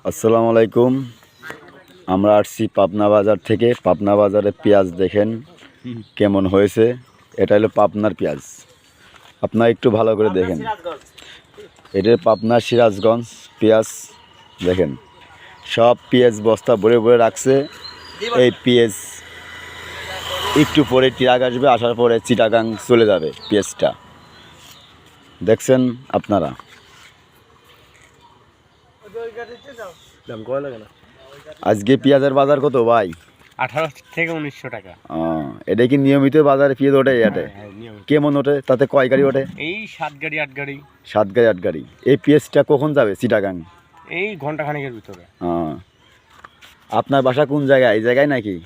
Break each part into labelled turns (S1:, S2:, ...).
S1: আসসালামু আলাইকুম। আমরা আসছি পাবনা বাজার থেকে। পাবনা বাজারে পেঁয়াজ দেখেন কেমন হয়েছে। এটা হলো পাবনার পেঁয়াজ, আপনারা একটু ভালো করে দেখেন। এটা পাবনার সিরাজগঞ্জ পেঁয়াজ দেখেন, সব পেঁয়াজ বস্তা ভরে ভরে রাখছে। এই পেঁয়াজ একটু পরে ট্রাক আসবে, আসার পরে চিটাগাং চলে যাবে পেঁয়াজটা, দেখছেন আপনারা। আজকে পেঁয়াজের বাজার কত ভাই?
S2: 18 থেকে 1900 টাকা।
S1: এটা কি নিয়মিত বাজারে পেঁয়াজ ওঠে? এটা কেমন ওঠে? তাতে কয় গাড়ি ওঠে?
S2: এই 7 গাড়ি 8 গাড়ি।
S1: 7 গাড়ি 8 গাড়ি। এই পেঁয়াজটা কখন যাবে চিটাগাং?
S2: এই ঘন্টা খানেকের ভিতরে।
S1: আপনার বাসা কোন জায়গায়? এই জায়গায় নাকি?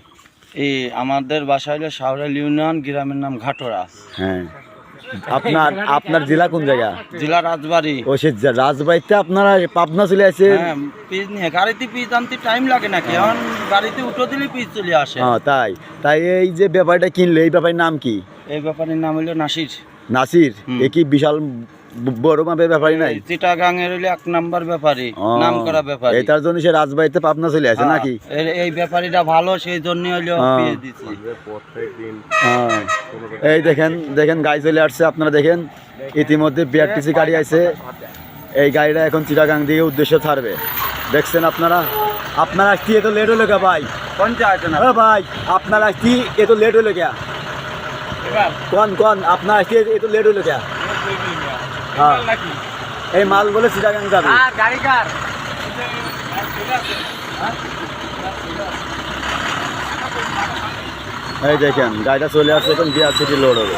S3: এই আমাদের বাসা হলো শাহরাল ইউনিয়ন, গ্রামের নাম ঘাটোরা।
S1: হ্যাঁ, আপনার জেলা কোন জায়গা?
S3: জেলা রাজবাড়ী।
S1: ও সে রাজবাড়িতে আপনারা পাবনা চলে আসে?
S3: হ্যাঁ, পিস নিয়ে গাড়িতে পিস আনতে টাইম লাগে নাকি? এখন গাড়িতে উঠে দিলে পিস চলে আসে।
S1: তাই তাই এই যে ব্যাপারটা কিনলে, এই ব্যাপারের নাম কি?
S3: এই ব্যাপারের নাম হলো নাসির।
S1: নাসির? এ কি বিশাল বড় মাপের ব্যাপারই নাই?
S3: চিটাগাং এর হলো 1 নাম্বার ব্যাপারী, নাম করা ব্যাপারী।
S1: এটার জন্য সে রাজবাড়িতে পাবনা চলে আসে নাকি?
S3: এই ব্যাপারীটা ভালো, সেই জন্য হলো পিস দিছি।
S1: এই দেখেন দেখেন গাড়ি চলে আসছে, আপনারা দেখেন। ইতিমধ্যে বিআরটিসি গাড়ি আছে। এই গাড়িটা এখন চিটাগাং দিকে উদ্দেশ্যে ছাড়বে, দেখছেন আপনারা। আপনার আসছি এত লেট হলো কে ভাই? ভাই আপনার আসছি এত লেট হলো কে? কোন আপনার আসছি এত লেট হলো কে? এই মাল বলে চিটাগাং যাবে। এই দেখেন গাড়িটা চলে আসছে, এখন বিআরটিসি লোড হবে।